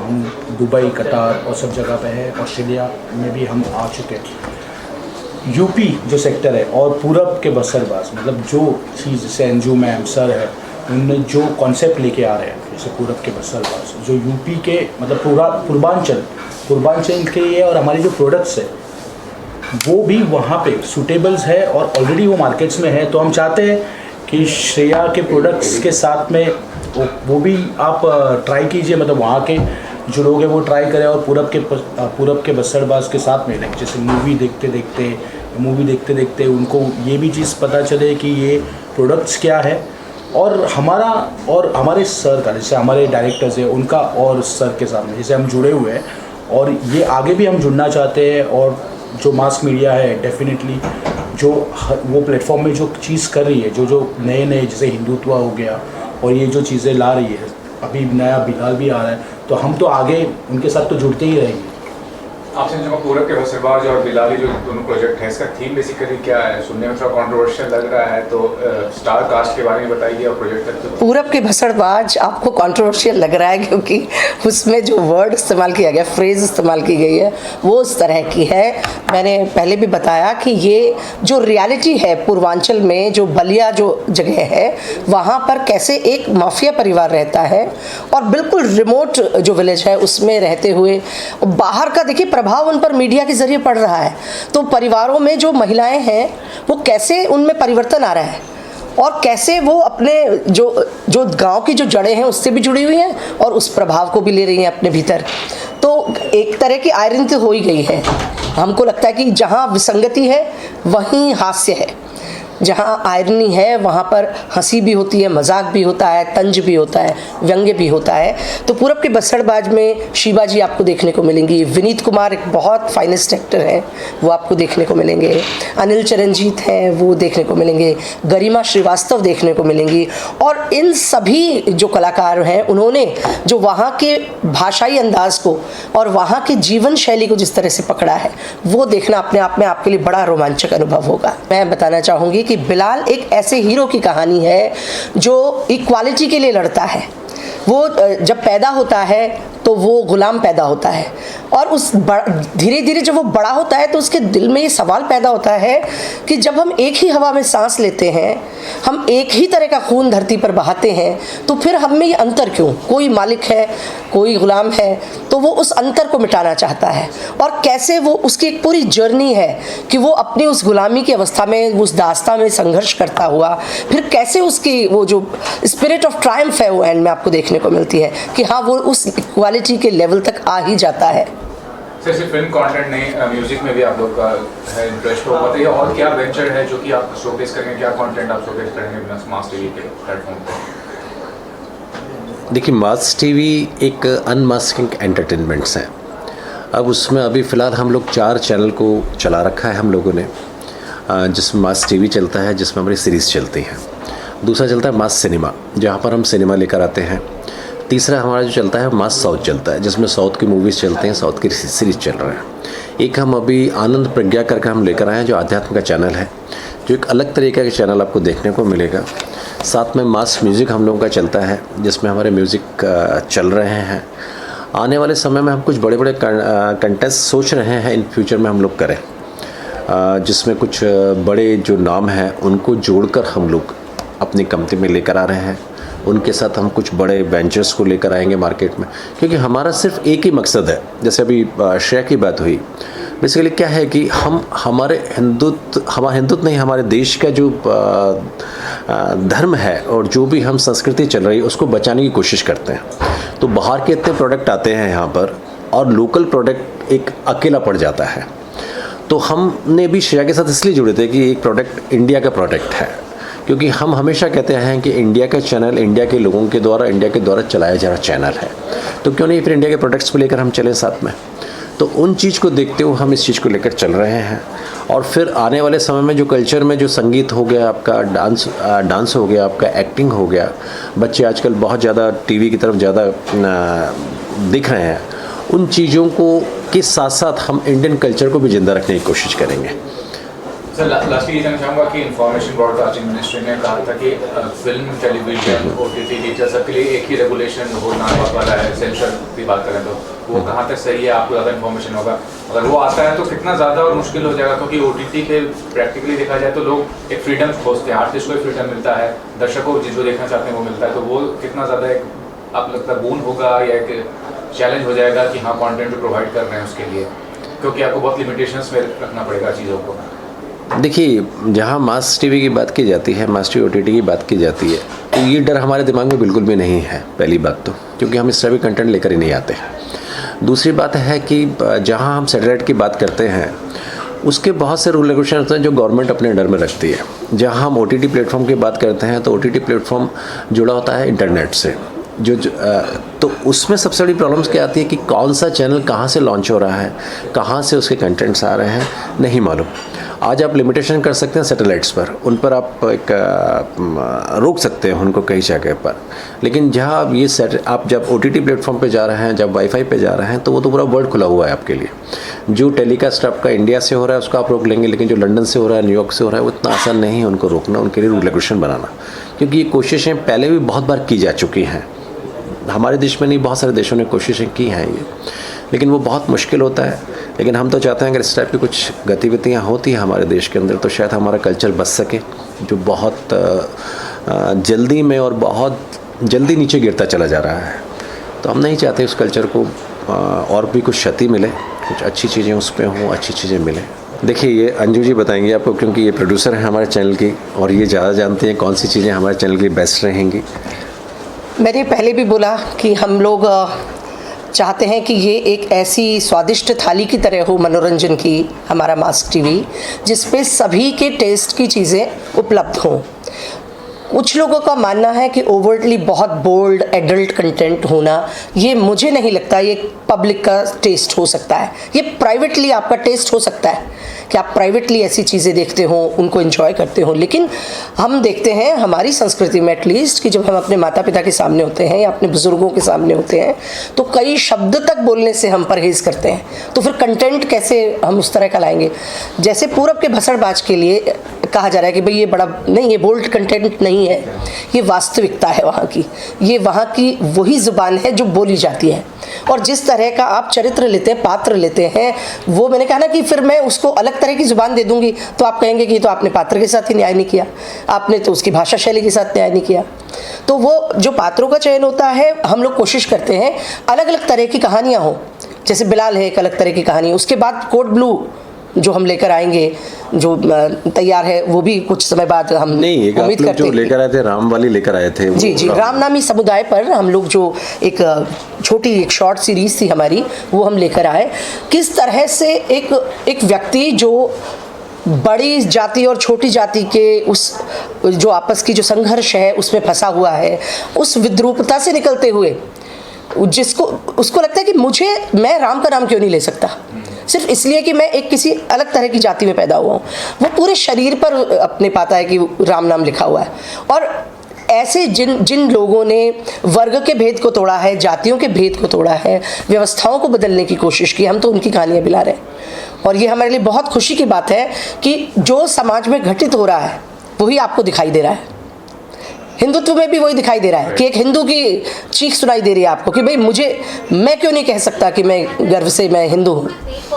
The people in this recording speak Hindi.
हम दुबई, कतार और सब जगह पे है, ऑस्ट्रेलिया में भी हम आ चुके हैं। यूपी जो सेक्टर है और पूरब के बसरबाज, मतलब जो चीज़ जैसे अंजू मैम सर है, उनने जो कॉन्सेप्ट लेके आ रहे हैं, जैसे पूरब के बसरबाज जो यूपी के मतलब पूरा पूर्वांचल के लिए, और हमारे जो प्रोडक्ट्स है वो भी वहाँ पे सूटेबल्स है और ऑलरेडी वो मार्केट्स में है। तो हम चाहते हैं कि श्रेया के प्रोडक्ट्स के साथ में वो भी आप ट्राई कीजिए, मतलब वहाँ के जो लोग हैं वो ट्राई करें, और पूरब के बसरबाज के साथ में लाइक जैसे मूवी देखते देखते उनको ये भी चीज़ पता चले कि ये प्रोडक्ट्स क्या है, और हमारे सर का, जैसे हमारे डायरेक्टर्स हैं उनका और सर के साथ में जैसे हम जुड़े हुए हैं, और ये आगे भी हम जुड़ना चाहते हैं। और जो मास मीडिया है डेफिनेटली जो वो प्लेटफॉर्म में जो चीज़ कर रही है, जो नए जैसे हिंदुत्व हो गया और ये जो चीज़ें ला रही है, अभी नया बिलाल भी आ रहा है, तो हम तो आगे उनके साथ तो जुड़ते ही रहेंगे। आपसे जो पूरब के बसरबाज और बिलाली जो दोनों प्रोजेक्ट हैं, इसका थीम बेसिकली क्या है? सुनने में थोड़ा कंट्रोवर्शियल लग रहा है, तो स्टार कास्ट के बारे में बताइए और प्रोजेक्ट का। पूरब के बसरबाज आपको कंट्रोवर्शियल लग रहा है क्योंकि उसमें जो वर्ड इस्तेमाल किया गया, फ्रेज इस्तेमाल की गई है, वो उस तरह की है। मैंने पहले भी बताया कि ये जो रियलिटी है पूर्वांचल में, जो बलिया जो जगह है, वहाँ पर कैसे एक माफिया परिवार रहता है, और बिल्कुल रिमोट जो विलेज है उसमें रहते हुए बाहर का देखिए प्रभाव उन पर मीडिया के जरिए पड़ रहा है। तो परिवारों में जो महिलाएं हैं वो कैसे उनमें परिवर्तन आ रहा है, और कैसे वो अपने जो गांव की जो जड़ें हैं उससे भी जुड़ी हुई हैं और उस प्रभाव को भी ले रही हैं अपने भीतर। तो एक तरह की आयरन तो हो ही गई है। हमको लगता है कि जहाँ विसंगति है वहीं हास्य है, जहाँ आयरनी है वहाँ पर हंसी भी होती है, मजाक भी होता है, तंज भी होता है, व्यंग्य भी होता है। तो पूरब के बसरबाज में शीबा जी आपको देखने को मिलेंगी, विनीत कुमार एक बहुत फाइनेस्ट एक्टर है वो आपको देखने को मिलेंगे, अनिल चरणजीत हैं वो देखने को मिलेंगे, गरिमा श्रीवास्तव देखने को मिलेंगी। और इन सभी जो कलाकार हैं उन्होंने जो वहाँ के भाषाई अंदाज को और वहाँ के जीवन शैली को जिस तरह से पकड़ा है, वो देखना अपने आप में आपके लिए बड़ा रोमांचक अनुभव होगा। मैं बताना चाहूँगी कि बिलाल एक ऐसे हीरो की कहानी है जो इक्वालिटी के लिए लड़ता है। वो जब पैदा होता है तो वो गुलाम पैदा होता है, और उस धीरे धीरे जब वो बड़ा होता है तो उसके दिल में ये सवाल पैदा होता है कि जब हम एक ही हवा में सांस लेते हैं, हम एक ही तरह का खून धरती पर बहाते हैं, तो फिर हम में ये अंतर क्यों? कोई मालिक है, कोई गुलाम है। तो वो उस अंतर को मिटाना चाहता है, और कैसे वो उसकी एक पूरी जर्नी है कि वो अपनी उस गुलामी की अवस्था में, उस दास्ता में संघर्ष करता हुआ फिर कैसे उसकी वो जो स्पिरिट ऑफ ट्रायम्फ है वो एंड में आपको देखने को मिलती है कि हाँ वो उस इक्वालिटी के लेवल तक आ ही जाता है। सर सिर्फ फिल्म कंटेंट नहीं, म्यूजिक में भी आप लोग का है इंटरेस्ट, हो बताइए और क्या वेंचर है जो कि आप शोकेस करेंगे, क्या कंटेंट आप शोकेस करेंगे मास टीवी के प्लेटफॉर्म पे? देखिए, मास टीवी एक अनमास्किंग एंटरटेनमेंट्स है। अब उसमें अभी फ़िलहाल हम लोग 4 चैनल को चला रखा है हम लोगों ने, जिसमें मास टीवी चलता है, जिसमें हमारी सीरीज़ चलती हैं। दूसरा चलता है मास सिनेमा, जहाँ पर हम सिनेमा लेकर आते हैं। तीसरा हमारा जो चलता है मास साउथ चलता है, जिसमें साउथ की मूवीज़ चलते हैं, साउथ की सीरीज़ चल रहे हैं। एक हम अभी आनंद प्रज्ञा करके हम लेकर आए हैं, जो आध्यात्म का चैनल है, जो एक अलग तरीके का चैनल आपको देखने को मिलेगा। साथ में मास म्यूज़िक हम लोगों का चलता है, जिसमें हमारे म्यूज़िक चल रहे हैं। आने वाले समय में हम कुछ बड़े बड़े कंटेस्ट सोच रहे हैं इन फ्यूचर में हम लोग करें, जिसमें कुछ बड़े जो नाम हैं उनको जोड़कर हम लोग अपनी कंपनी में लेकर आ रहे हैं। उनके साथ हम कुछ बड़े वेंचर्स को लेकर आएंगे मार्केट में, क्योंकि हमारा सिर्फ एक ही मकसद है। जैसे अभी श्रेया की बात हुई, बेसिकली क्या है कि हमारे हिंदुत्व नहीं, हमारे देश का जो धर्म है और जो भी हम संस्कृति चल रही है उसको बचाने की कोशिश करते हैं। तो बाहर के इतने प्रोडक्ट आते हैं यहाँ पर, और लोकल प्रोडक्ट एक अकेला पड़ जाता है। तो हमने भी श्रेया के साथ इसलिए जुड़े थे कि एक प्रोडक्ट इंडिया का प्रोडक्ट है, क्योंकि हम हमेशा कहते हैं कि इंडिया का चैनल इंडिया के लोगों के द्वारा, इंडिया के द्वारा चलाया जा रहा चैनल है, तो क्यों नहीं फिर इंडिया के प्रोडक्ट्स को लेकर हम चलें साथ में। तो उन चीज़ को देखते हुए हम इस चीज़ को लेकर चल रहे हैं। और फिर आने वाले समय में जो कल्चर में जो संगीत हो गया, आपका डांस हो गया, आपका एक्टिंग हो गया, बच्चे आजकल बहुत ज़्यादा टीवी की तरफ ज़्यादा दिख रहे हैं, उन चीज़ों को के साथ साथ हम इंडियन कल्चर को भी ज़िंदा रखने की कोशिश करेंगे। सर लास्टली ये जानना चाहूँगा कि इंफॉर्मेशन ब्रॉडकास्टिंग मिनिस्ट्री ने कहा था कि फिल्म, टेलीविजन, OTT फीचर सबके लिए एक ही रेगुलेशन होना वाला है। सेंसर की बात करें तो वो कहाँ तक सही है, आपको ज़्यादा इन्फॉर्मेशन होगा। अगर वो आता है तो कितना ज़्यादा और मुश्किल हो जाएगा, क्योंकि OTT के प्रैक्टिकली देखा जाए तो लोग एक फ्रीडम खोजते हैं, आर्टिस्ट को एक फ्रीडम मिलता है, दर्शकों को जो देखना चाहते हैं वो मिलता है, तो वो कितना ज़्यादा एक आप लगता है बून होगा या एक चैलेंज हो जाएगा कि हाँ कंटेंट भी प्रोवाइड कर रहे हैं उसके लिए, क्योंकि आपको बहुत लिमिटेशंस में रखना पड़ेगा चीज़ों को। देखिए, जहाँ मास टीवी की बात की जाती है, मास टीवी OTT की बात की जाती है, तो ये डर हमारे दिमाग में बिल्कुल भी नहीं है। पहली बात तो क्योंकि हम इस तरह भी कंटेंट लेकर ही नहीं आते हैं। दूसरी बात है कि जहाँ हम सैटेलाइट की बात करते हैं उसके बहुत से रूल रेगुलेशन होते हैं जो गवर्नमेंट अपने अंडर में रखती है। जहाँ हम OTT प्लेटफॉर्म की बात करते हैं तो OTT प्लेटफॉर्म जुड़ा होता है इंटरनेट से, तो उसमें सबसे बड़ी प्रॉब्लम्स क्या आती है कि कौन सा चैनल कहाँ से लॉन्च हो रहा है, कहाँ से उसके कंटेंट्स आ रहे हैं, नहीं मालूम। आज आप लिमिटेशन कर सकते हैं सैटेलाइट्स पर, उन पर आप एक रोक सकते हैं उनको कई जगह पर, लेकिन जहाँ आप जब OTT प्लेटफॉर्म पे जा रहे हैं, जब वाईफाई पे जा रहे हैं, तो वो तो पूरा वर्ल्ड खुला हुआ है आपके लिए। जो टेलीकास्ट आपका इंडिया से हो रहा है उसको आप रोक लेंगे, लेकिन जो लंदन से हो रहा है, न्यूयॉर्क से हो रहा है, वो इतना आसान नहीं है उनको रोकना, उनके लिए रेगुलेशन बनाना, क्योंकि ये कोशिशें पहले भी बहुत बार की जा चुकी हैं। हमारे देश में नहीं, बहुत सारे देशों ने कोशिशें की हैं ये, लेकिन वो बहुत मुश्किल होता है। लेकिन हम तो चाहते हैं अगर इस टाइप की कुछ गतिविधियाँ होती हैं हमारे देश के अंदर तो शायद हमारा कल्चर बच सके, जो बहुत जल्दी में और बहुत जल्दी नीचे गिरता चला जा रहा है। तो हम नहीं चाहते उस कल्चर को और भी कुछ क्षति मिले, कुछ अच्छी चीज़ें उस पर हों, अच्छी चीज़ें मिलें। देखिए, ये अंजू जी बताएंगे आपको, क्योंकि ये प्रोड्यूसर हैं हमारे चैनल की और ये ज़्यादा जानते हैं कौन सी चीज़ें हमारे चैनल के लिए बेस्ट रहेंगी। मैंने पहले भी बोला कि हम लोग चाहते हैं कि ये एक ऐसी स्वादिष्ट थाली की तरह हो मनोरंजन की, हमारा मास टीवी, जिस पे सभी के टेस्ट की चीज़ें उपलब्ध हों। कुछ लोगों का मानना है कि ओवरटली बहुत बोल्ड एडल्ट कंटेंट होना, ये मुझे नहीं लगता ये पब्लिक का टेस्ट हो सकता है। ये प्राइवेटली आपका टेस्ट हो सकता है कि आप प्राइवेटली ऐसी चीज़ें देखते हो, उनको एंजॉय करते हो, लेकिन हम देखते हैं हमारी संस्कृति में एटलीस्ट कि जब हम अपने माता पिता के सामने होते हैं या अपने बुज़ुर्गों के सामने होते हैं तो कई शब्द तक बोलने से हम परहेज़ करते हैं। तो फिर कंटेंट कैसे हम उस तरह का लाएंगे? जैसे पूरब के भसड़बाज के लिए कहा जा रहा है कि भाई ये बड़ा नहीं, ये बोल्ड कंटेंट नहीं है, ये वास्तविकता है वहाँ की, ये वहाँ की वही ज़ुबान है जो बोली जाती है। और जिस तरह का आप चरित्र लेते हैं, पात्र लेते हैं, वो मैंने कहा ना कि फिर मैं उसको अलग तरह की ज़ुबान दे दूंगी तो आप कहेंगे कि तो आपने पात्र के साथ ही न्याय नहीं किया, आपने तो उसकी भाषा शैली के साथ न्याय नहीं किया। तो वो जो पात्रों का चयन होता है, हम लोग कोशिश करते हैं अलग अलग तरह की कहानियाँ हों। जैसे बिलाल है एक अलग तरह की कहानी, उसके बाद कोड ब्लू जो हम लेकर आएंगे, जो तैयार है, वो भी कुछ समय बाद हम उम्मीद करते हैं। जो लेकर आए थे, राम वाली लेकर आए थे, जी जी, रामनामी समुदाय पर हम लोग जो एक छोटी एक शॉर्ट सीरीज थी हमारी, वो हम लेकर आए। किस तरह से एक व्यक्ति जो बड़ी जाति और छोटी जाति के उस जो आपस की जो संघर्ष है उसमें फंसा हुआ है, उस विद्रूपता से निकलते हुए जिसको उसको लगता है कि मैं राम का नाम क्यों नहीं ले सकता, सिर्फ इसलिए कि मैं एक किसी अलग तरह की जाति में पैदा हुआ हूँ। वो पूरे शरीर पर अपने पाता है कि राम नाम लिखा हुआ है। और ऐसे जिन लोगों ने वर्ग के भेद को तोड़ा है, जातियों के भेद को तोड़ा है, व्यवस्थाओं को बदलने की कोशिश की, हम तो उनकी कहानियाँ बिला रहे हैं। और ये हमारे लिए बहुत खुशी की बात है कि जो समाज में घटित हो रहा है वही आपको दिखाई दे रहा है। हिंदुत्व में भी वही दिखाई दे रहा है कि एक हिंदू की चीख सुनाई दे रही है आपको कि भाई मैं क्यों नहीं कह सकता कि मैं गर्व से मैं हिंदू हूँ।